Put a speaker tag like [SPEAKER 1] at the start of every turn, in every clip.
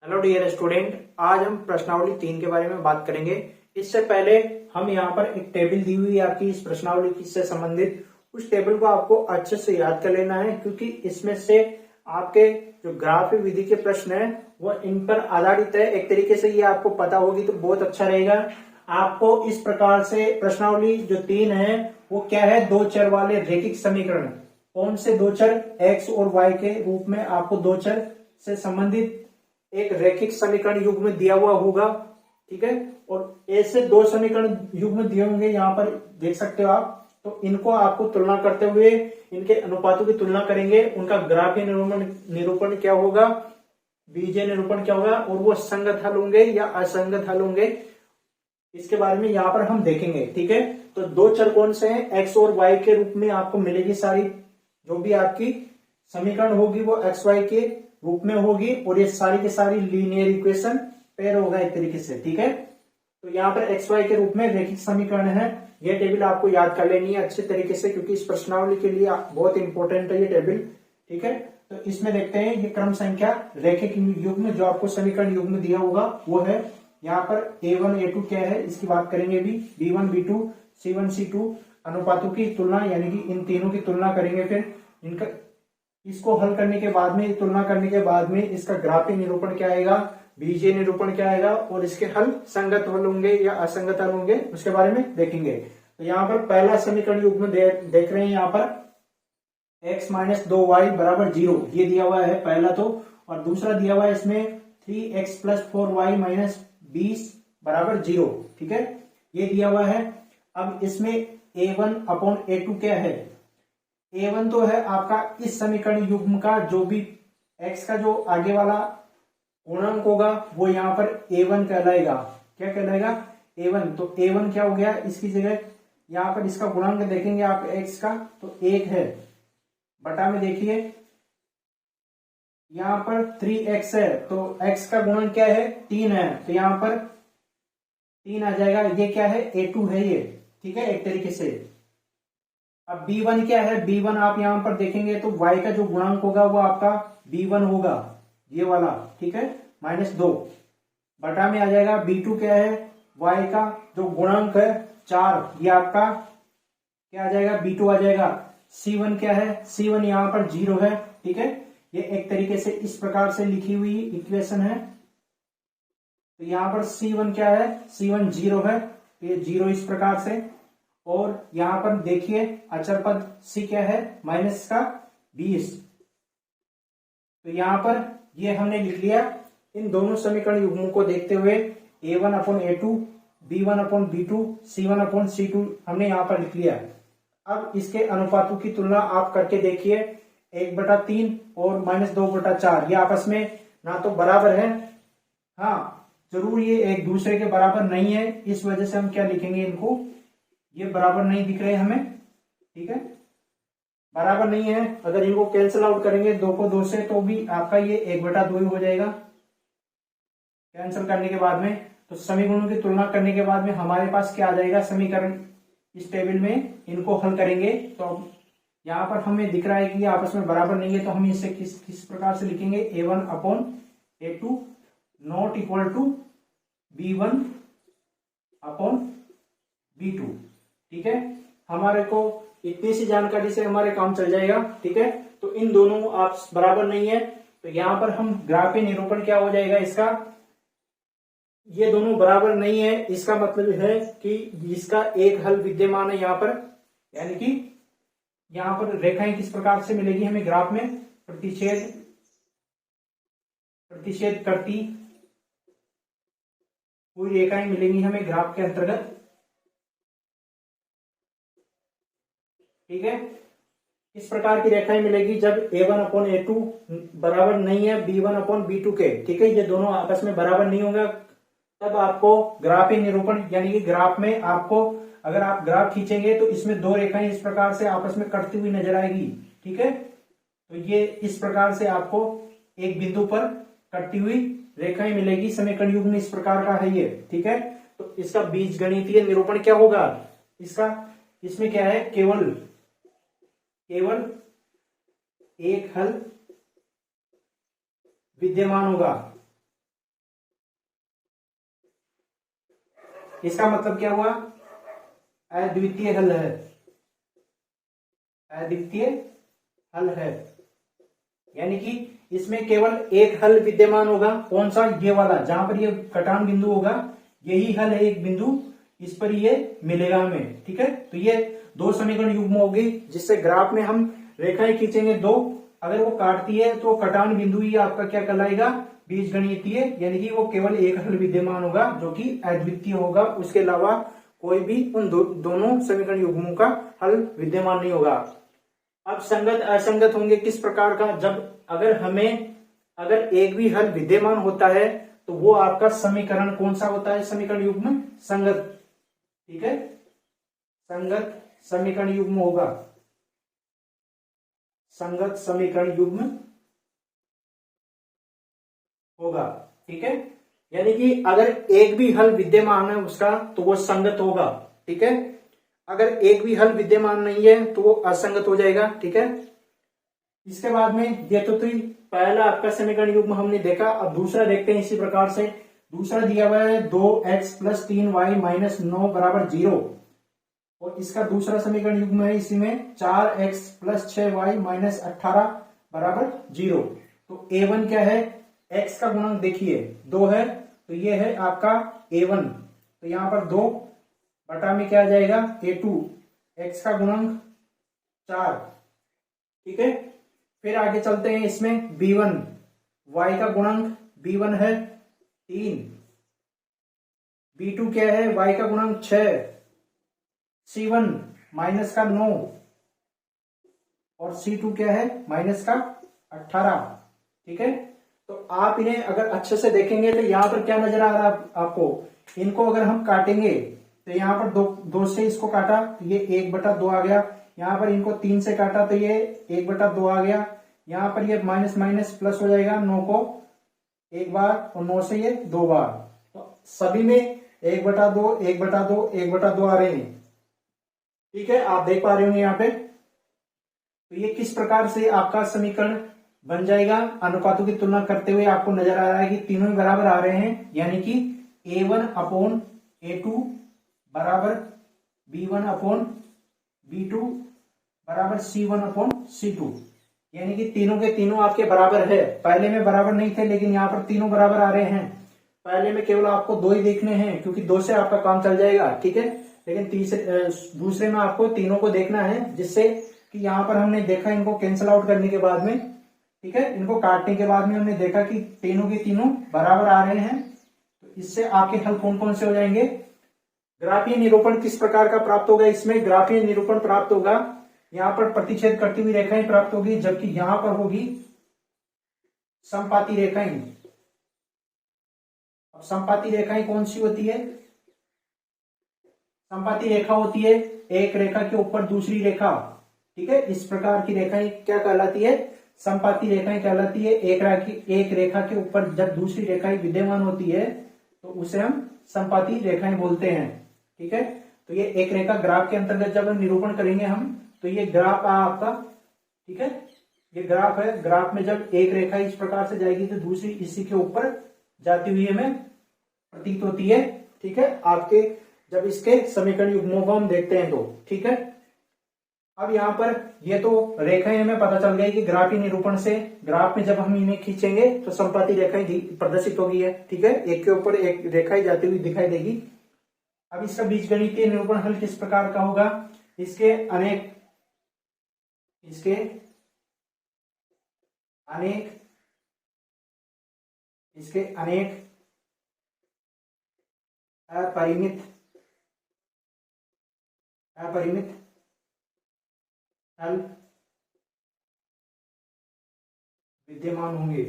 [SPEAKER 1] Hello dear student, आज हम प्रश्नावली 3 के बारे में बात करेंगे। इससे पहले हम यहाँ पर एक टेबल दी हुई है आपकी इस प्रश्नावली से संबंधित। उस टेबल को आपको अच्छे से याद कर लेना है, क्योंकि इसमें से आपके जो ग्राफी विधि के प्रश्न है वो इन पर आधारित है। एक तरीके से ये आपको पता होगी तो बहुत अच्छा रहेगा। आपको इस प्रकार से प्रश्नावली जो 3 है वो क्या है, दो चर वाले रैखिक समीकरण। कौन से दो चर? एक्स और वाई के रूप में आपको दो चर से संबंधित एक रैखिक समीकरण युग्म दिया हुआ होगा, ठीक है। और ऐसे दो समीकरण युग्म दिए होंगे, यहाँ पर देख सकते हो आप। तो इनको आपको तुलना करते हुए इनके अनुपातों की तुलना करेंगे। उनका ग्राफीय निरूपण क्या होगा, बीजीय निरूपण क्या होगा, और वो संगत हल होंगे या असंगत हल होंगे, इसके बारे में यहाँ पर हम देखेंगे, ठीक है। तो दो चर कौन से हैं? एक्स और वाई के रूप में आपको मिलेगी सारी जो भी आपकी समीकरण होगी वो एक्स वाई के रूप में होगी, और ये सारी की सारी लीनियर इक्वेशन पेयर होगा एक तरीके से, ठीक है। तो यहाँ पर एक्स वाई के रूप में रैखिक समीकरण है। ये टेबल आपको याद कर लेनी है अच्छे तरीके से, क्योंकि इस प्रश्नावली के लिए बहुत इंपॉर्टेंट है ये टेबल, ठीक है। तो इसमें देखते हैं ये क्रम संख्या रैखिक युग्म जो आपको समीकरण युग्म दिया होगा वो है। यहाँ पर A1 A2 क्या है इसकी बात करेंगे भी, B1 B2 C1 C2 अनुपातों की तुलना, यानी कि इन तीनों की तुलना करेंगे। फिर इनका इसको हल करने के बाद में, तुलना करने के बाद में इसका ग्राफीय निरूपण क्या आएगा, बीजीय निरूपण क्या आएगा, और इसके हल संगत हल होंगे या असंगत हल होंगे, उसके बारे में देखेंगे। तो यहाँ पर पहला समीकरण युग्म देख रहे हैं यहाँ पर x माइनस 2y बराबर 0, ये दिया हुआ है पहला तो। और दूसरा दिया हुआ है इसमें 3x प्लस 4y माइनस 20 बराबर 0, ठीक है, ये दिया हुआ है। अब इसमें A1 अपॉन A2 क्या है? A1 तो है आपका इस समीकरण युग्म का जो भी x का जो आगे वाला गुणांक होगा वो यहाँ पर A1 कहलाएगा। क्या कहलाएगा? A1। तो A1 क्या हो गया, इसकी जगह यहाँ पर इसका गुणांक देखेंगे आप x का तो 1 है, बटा में देखिए यहाँ पर 3x है, तो x का गुणांक क्या है, 3 है, तो यहाँ पर 3 आ जाएगा। ये क्या है, A2 है ये, ठीक है, एक तरीके से। अब B1 क्या है, B1 आप यहां पर देखेंगे तो y का जो गुणांक होगा वो आपका B1 होगा, ये वाला, ठीक है, -2 बटा में आ जाएगा। B2 क्या है, y का जो गुणांक है 4, ये आपका क्या आ जाएगा, B2 आ जाएगा। C1 क्या है, C1 यहां पर 0 है, ठीक है। ये एक तरीके से इस प्रकार से लिखी हुई इक्वेशन है। तो यहां पर C1 क्या है, C1 0 है, तो ये 0 इस प्रकार से। और यहां पर देखिए अचर पद C क्या है, -20। तो यहां पर ये हमने लिख लिया। इन दोनों समीकरण युग्मों को देखते हुए A1 upon A2, B1 upon B2, C1 upon C2 हमने यहां पर लिख लिया। अब इसके अनुपातों की तुलना आप करके देखिए, 1/3 और -2/4 ये आपस में ना तो बराबर है, हाँ जरूर ये एक दूसरे के बराबर नहीं है, इस वजह से हम क्या लिखेंगे, इनको ये बराबर नहीं दिख रहे हमें, ठीक है, बराबर नहीं है। अगर इनको कैंसिल आउट करेंगे 2 को 2 से तो भी आपका ये 1/2 ही हो जाएगा कैंसिल करने के बाद में। तो समीकरणों की तुलना करने के बाद में हमारे पास क्या आ जाएगा, समीकरण इस टेबल में इनको हल करेंगे तो यहाँ पर हमें दिख रहा है कि ये आपस में बराबर नहीं है, तो हम इसे किस प्रकार से लिखेंगे, A1 upon A2 not equal to B1 upon B2, ठीक है। हमारे को इतनी सी जानकारी से हमारे काम चल जाएगा, ठीक है। तो इन दोनों आप बराबर नहीं है, तो यहां पर हम ग्राफीय निरूपण क्या हो जाएगा इसका, ये दोनों बराबर नहीं है, इसका मतलब है कि इसका एक हल विद्यमान है यहाँ पर, यानी कि यहाँ पर रेखाएं किस प्रकार से मिलेगी हमें ग्राफ में, प्रतिच्छेद करती हुई रेखाएं मिलेंगी हमें ग्राफ के अंतर्गत, ठीक है। इस प्रकार की रेखाएं मिलेगी जब A1 अपॉन A2 बराबर नहीं है B1 अपॉन B2 के, ठीक है, ये दोनों आपस में बराबर नहीं होगा, तब आपको ग्राफीय निरूपण, यानी कि ग्राफ में आपको अगर आप ग्राफ खींचेंगे तो इसमें दो रेखाएं इस प्रकार से आपस में कटती हुई नजर आएगी, ठीक है। तो ये इस प्रकार से आपको एक बिंदु पर कटती हुई रेखाएं मिलेगी, समीकरण युग्म इस प्रकार का है ये, ठीक है। तो इसका बीजगणितीय निरूपण क्या होगा, इसका इसमें क्या है, केवल एक हल विद्यमान होगा, इसका मतलब क्या हुआ, अद्वितीय हल है, अद्वितीय हल है। यानी कि इसमें केवल एक हल विद्यमान होगा, कौन सा, ये वाला, जहां पर ये कटान बिंदु होगा यही हल है, एक बिंदु, इस पर ये मिलेगा हमें। ठीक है, तो ये दो समीकरण युग्म होगी, जिससे ग्राफ में हम रेखाएं खींचेंगे दो, अगर वो काटती है तो कटान बिंदु ही आपका क्या कहलाएगा, बीजगणितीय, यानी कि वो केवल एक हल विद्यमान होगा जो कि अद्वितीय होगा, उसके अलावा कोई भी उन दोनों समीकरण युग्मों का हल विद्यमान नहीं होगा। अब संगत असंगत होंगे किस प्रकार का, जब अगर एक भी हल विद्यमान होता है तो वो आपका समीकरण कौन सा होता है, समीकरण युग्म संगत। ठीक है, संगत समीकरण युग्म होगा, संगत समीकरण युग्म होगा। ठीक है, यानी कि अगर एक भी हल विद्यमान है उसका तो वो संगत होगा। ठीक है, अगर एक भी हल विद्यमान नहीं है तो वो असंगत हो जाएगा। ठीक है, इसके बाद में ये तो पहला आपका समीकरण युग्म हमने देखा। अब दूसरा देखते हैं इसी प्रकार से। दूसरा दिया हुआ है 2x + 3y - 9 = 0, और इसका दूसरा समीकरण युग्म है इसी में 4x + 6y - 18 = 0। तो a1 क्या है, x का गुणक देखिए 2 है, तो ये है आपका a1, तो यहां पर 2 बटा में क्या आ जाएगा a2, x का गुणक 4। ठीक है, फिर आगे चलते हैं, इसमें b1, y का गुणक b1 है 3, b2 क्या है, y का गुणक 6, c1 -9, और c2 क्या है -18। ठीक है, तो आप इन्हें अगर अच्छे से देखेंगे तो यहाँ पर क्या नजर आ रहा है आपको, इनको अगर हम काटेंगे तो यहाँ पर दो से इसको काटा तो ये 1/2 आ गया, यहाँ पर इनको 3 से काटा तो ये 1/2 आ गया, यहाँ पर ये माइनस माइनस प्लस हो जाएगा, 9 को एक बार और 9 से ये 2 बार, तो सभी में 1/2 1/2 1/2 आ रहे हैं। ठीक है, आप देख पा रहे होंगे यहाँ पे। तो ये किस प्रकार से आपका समीकरण बन जाएगा, अनुपातों की तुलना करते हुए आपको नजर आ रहा है कि तीनों ही बराबर आ रहे हैं, यानी कि a1/a2 बराबर b1/b2 बराबर c1/c2, यानी कि तीनों के तीनों आपके बराबर है। पहले में बराबर नहीं थे लेकिन यहाँ पर तीनों बराबर आ रहे हैं। पहले में केवल आपको 2 ही देखने हैं क्योंकि 2 से आपका काम चल जाएगा। ठीक है, लेकिन दूसरे में आपको तीनों को देखना है, जिससे कि यहाँ पर हमने देखा इनको कैंसिल आउट करने के बाद में, ठीक है, इनको काटने के बाद में हमने देखा कि तीनों के तीनों बराबर आ रहे हैं। तो इससे आपके हल कौन कौन से हो जाएंगे। ग्राफीय निरूपण किस प्रकार का प्राप्त होगा, इसमें ग्राफीय निरूपण प्राप्त होगा, यहाँ पर प्रतिच्छेद करती हुई रेखाएं प्राप्त होगी, जबकि यहां पर होगी समपाती रेखाएं। अब समपाती रेखाएं कौन सी होती है, समपाती रेखा होती है एक रेखा के ऊपर दूसरी रेखा। ठीक है, इस प्रकार की रेखाएं क्या कहलाती है, समपाती रेखाएं कहलाती है। एक रेखा के ऊपर जब दूसरी रेखाएं विद्यमान होती है तो उसे हम समपाती रेखाएं बोलते हैं। ठीक है, तो ये एक रेखा ग्राफ के अंतर्गत जब हम निरूपण करेंगे हम, तो ये ग्राफ आपका, ठीक है, ये ग्राफ है। ग्राफ में जब एक रेखा इस प्रकार से जाएगी तो दूसरी इसी के ऊपर जाती हुई हमें प्रतीत होती है। ठीक है, आपके जब इसके समीकरण युग्मों को हम देखते हैं तो। ठीक है, अब यहाँ पर ये तो रेखाएं हमें पता चल गई कि ग्राफीय निरूपण से ग्राफ में जब हम इन्हें खींचेंगे तो समपाती रेखाएं प्रदर्शित होगी है। ठीक है, एक के ऊपर एक रेखा जाती हुई दिखाई देगी। अब इसका बीजगणितीय निरूपण हल किस प्रकार का होगा, इसके अनेक अपरिमित हल विद्यमान होंगे,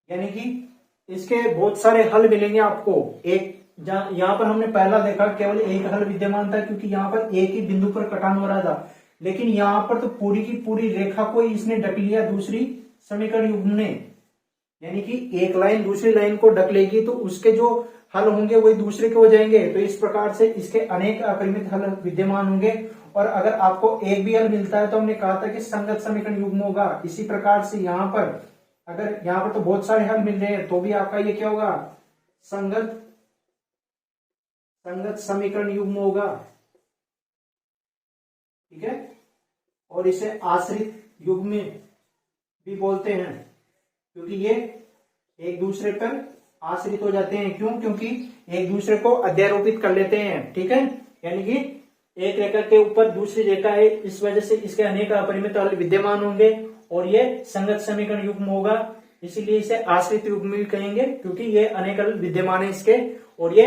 [SPEAKER 1] यानी कि इसके बहुत सारे हल मिलेंगे आपको। एक यहाँ पर हमने पहला देखा केवल एक हल विद्यमान था क्योंकि यहाँ पर एक ही बिंदु पर कटान हो रहा था, लेकिन यहाँ पर तो पूरी की पूरी रेखा को इसने ढक लिया दूसरी समीकरण युग्म ने, यानी कि एक लाइन दूसरी लाइन को ढक लेगी तो उसके जो हल होंगे वही दूसरे के हो जाएंगे। तो इस प्रकार से इसके अनेक अपरिमित हल विद्यमान होंगे, और अगर आपको एक भी हल मिलता है तो हमने कहा था कि संगत समीकरण युग्म होगा। इसी प्रकार से यहाँ पर अगर यहाँ पर तो बहुत सारे हल मिल रहे हैं तो भी आपका ये क्या होगा, संगत समीकरण युग्म होगा, ठीक है। और इसे आश्रित युग्म भी बोलते हैं, क्योंकि ये एक दूसरे पर आश्रित हो जाते हैं। क्यों? क्योंकि एक दूसरे को अध्यारोपित कर लेते हैं, ठीक है। यानी कि एक रेखा के ऊपर दूसरी रेखा है, इस वजह से इसके अनेक अपरिमित हल विद्यमान होंगे और ये संगत समीकरण युग्म होगा, इसीलिए इसे आश्रित युग्म भी कहेंगे, क्योंकि ये अनेक हल विद्यमान है इसके और ये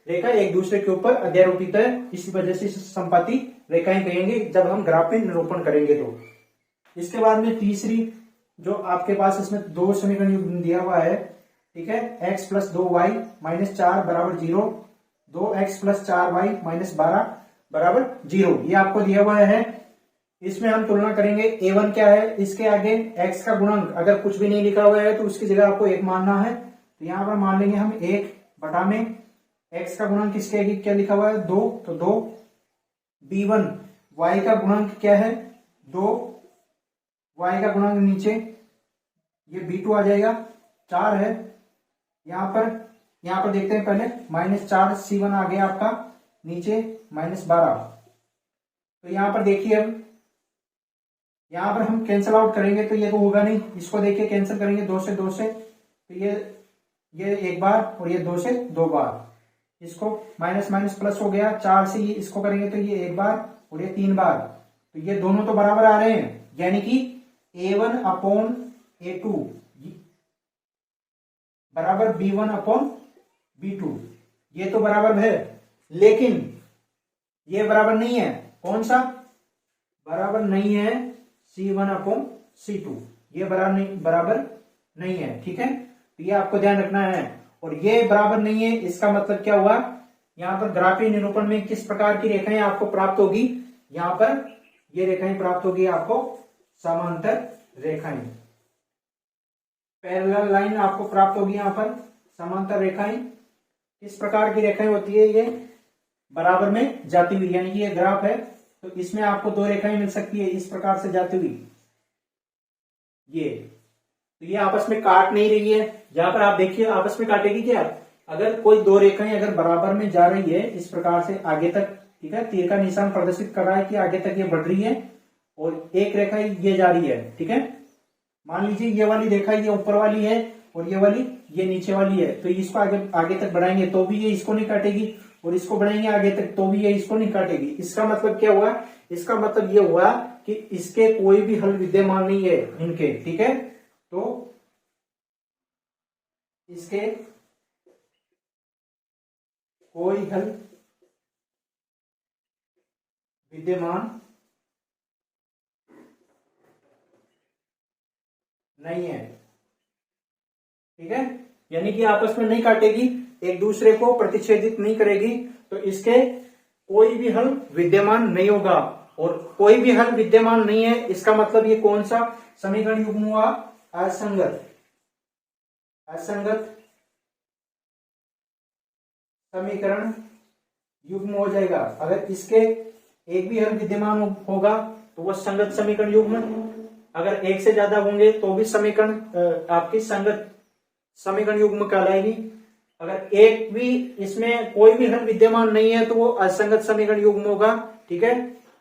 [SPEAKER 1] रेखा एक दूसरे के ऊपर अध्यारोपित है, इसी वजह से संपाती रेखाएं कहेंगे जब हम ग्राफ में निरूपण करेंगे। तो इसके बाद में तीसरी जो आपके पास इसमें दो समीकरण युग्म दिया हुआ है, ठीक है, x प्लस 2y माइनस 4 बराबर 0, 2x प्लस 4y माइनस 12 बराबर 0, ये आपको दिया हुआ है। इसमें हम तुलना करेंगे a1 क्या है, इसके आगे x का गुणक अगर कुछ भी नहीं लिखा हुआ है तो उसकी जगह आपको 1 मानना है, तो यहाँ पर मान लेंगे हम 1 बटा में x का गुणक किसके आगे क्या लिखा हुआ है 2, तो 2, b1 y का गुणक क्या है 2, y का गुणक नीचे ये b2 आ जाएगा 4 है, यहाँ पर देखते हैं पहले -4 c1 आ गया आपका नीचे -12, तो यहाँ पर देखिए अब यहाँ पर हम कैंसिल आउट करेंगे तो ये तो होगा नहीं, इसको देखिए कैंसिल करेंगे 2 से 2 से, तो ये एक बार और ये 2 से 2 बार, इसको माइनस माइनस प्लस हो गया, 4 से ये इसको करेंगे तो ये एक बार और ये 3 बार, तो ये दोनों तो बराबर आ रहे हैं, यानी कि a1 अपॉन a2 बराबर b1 अपॉन b2, ये तो बराबर है, लेकिन ये बराबर नहीं है, कौन सा बराबर नहीं है c1 अपॉन c2, ये बराबर नहीं है, ठीक है, तो ये आपको ध्यान रखना है। और ये बराबर नहीं है, इसका मतलब क्या हुआ, यहाँ पर ग्राफीय निरूपण में किस प्रकार की रेखाएं आपको प्राप्त होगी, यहाँ पर ये रेखाएं प्राप्त होगी आपको समांतर रेखाएं, पैरेलल लाइन आपको प्राप्त होगी। यहाँ पर समांतर रेखाएं किस प्रकार की रेखाएं होती है, ये बराबर में जाती हुई, यानी कि ये ग्राफ है तो इसमें आपको दो रेखाएं मिल सकती है इस प्रकार से जाती हुई, तो ये आपस में काट नहीं रही है, जहां पर आप देखिए आपस में काटेगी क्या, अगर कोई दो रेखाएं अगर बराबर में जा रही है इस प्रकार से आगे तक, ठीक है, तीर का निशान प्रदर्शित कर रहा है कि आगे तक ये बढ़ रही है और एक रेखा ये जा रही है, ठीक है, मान लीजिए ये वाली रेखा ये ऊपर वाली है और ये वाली ये नीचे वाली है, तो इसको आगे तक बढ़ाएंगे तो भी ये इसको नहीं काटेगी और इसको बढ़ाएंगे आगे तक तो भी ये इसको नहीं काटेगी। इसका मतलब क्या हुआ, इसका मतलब ये हुआ कि इसके कोई भी हल विद्यमान नहीं है इनके, ठीक है, तो इसके कोई हल विद्यमान नहीं है, ठीक है, यानी कि आपस में नहीं काटेगी, एक दूसरे को प्रतिच्छेदित नहीं करेगी, तो इसके कोई भी हल विद्यमान नहीं होगा, और कोई भी हल विद्यमान नहीं है इसका मतलब ये कौन सा समीकरण युग्म हुआ, असंगत समीकरण युग्म हो जाएगा। अगर इसके एक भी हल विद्यमान होगा तो वह संगत समीकरण युग्म, अगर एक से ज्यादा होंगे तो भी समीकरण आपकी संगत समीकरण युग्म कहलाएगी, अगर एक भी इसमें कोई भी हल विद्यमान नहीं है तो वो असंगत समीकरण युग्म होगा, ठीक है।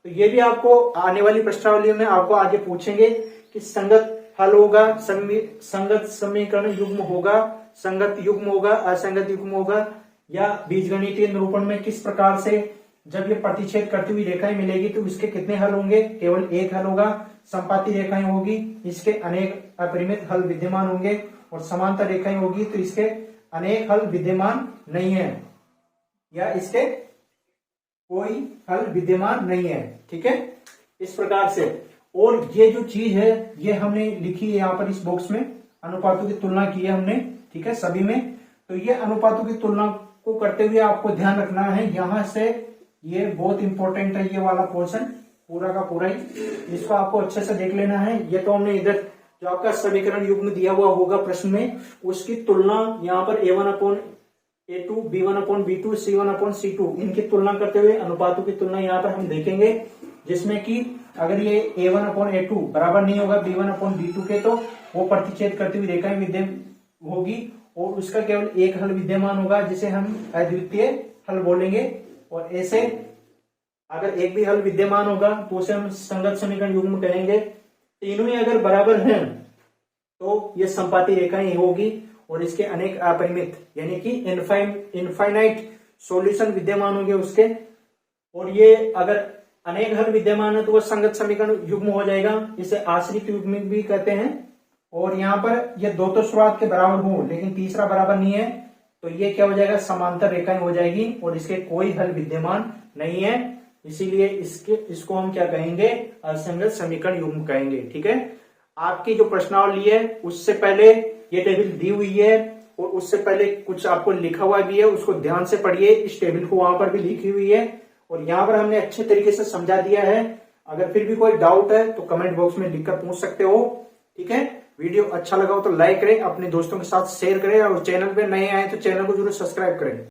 [SPEAKER 1] तो ये भी आपको आने वाली प्रश्नावली में आपको आगे पूछेंगे कि संगत हल होगा, संगत समीकरण युग्म होगा, संगत युग्म होगा, असंगत युग्म होगा, या बीजगणितीय निरूपण में किस प्रकार से जब ये प्रतिच्छेद करती हुई रेखाएं मिलेगी तो इसके कितने हल होंगे, केवल एक हल होगा, संपाती रेखाएं होगी इसके अनेक अपरिमित हल विद्यमान होंगे, और समांतर रेखाएं होगी तो इसके अनेक हल विद्यमान नहीं है, या इसके कोई हल विद्यमान नहीं है, ठीक है, इस प्रकार से। और ये जो चीज है ये हमने लिखी है यहाँ पर इस बॉक्स में, अनुपातों की तुलना की है हमने, ठीक है, सभी में, तो ये अनुपातों की तुलना को करते हुए आपको ध्यान रखना है, यहां से ये बहुत इंपॉर्टेंट है, ये वाला पोर्शन पूरा का पूरा ही, इसको आपको अच्छे से देख लेना है। ये तो हमने इधर जो आपका समीकरण युग्म दिया हुआ होगा प्रश्न में, उसकी तुलना यहाँ पर a1 upon a2, b1 upon b2, c1 upon c2, इनकी तुलना करते हुए अनुपातों की तुलना यहाँ पर हम देखेंगे, जिसमें कि अगर ये a1 अपॉन a2 बराबर नहीं होगा b1 अपॉन b2 के, तो वो प्रतिच्छेद करती हुई रेखाएं विद्यमान होगी, और उसका केवल एक हल विद्यमान होगा जिसे हम अद्वितीय हल बोलेंगे। और ऐसे अगर एक भी हल विद्यमान होगा तो उसे हम संगत समीकरण युग्म कहेंगे। तीनों ही अगर बराबर हैं तो ये संपाती रेखा ही होगी और इसके अनेक अपरिमित यानी कि इनफाइनाइट सॉल्यूशन विद्यमान होंगे उसके। और ये अगर अनेक हल विद्यमान है तो वह संगत समीकरण युग्म हो जाएगा, इसे आश्रित युग्म भी कहते हैं। और यहाँ पर ये दो तो शुरुआत के बराबर हो लेकिन तीसरा बराबर नहीं है तो ये क्या हो जाएगा, समांतर रेखाएं हो जाएगी और इसके कोई हल विद्यमान नहीं है, इसीलिए इसको हम क्या कहेंगे, असंगत समीकरण युग्म कहेंगे। ठीक है, आपकी जो प्रश्नावली है उससे पहले ये टेबल दी हुई है और उससे पहले कुछ आपको लिखा हुआ भी है, उसको ध्यान से पढ़िए। इस टेबल को वहां पर भी लिखी हुई है और यहाँ पर हमने अच्छे तरीके से समझा दिया है। अगर फिर भी कोई डाउट है तो कमेंट बॉक्स में लिखकर पूछ सकते हो। ठीक है, वीडियो अच्छा लगा हो तो लाइक करें, अपने दोस्तों के साथ शेयर करें और चैनल पे नए आए तो चैनल को जरूर सब्सक्राइब करें।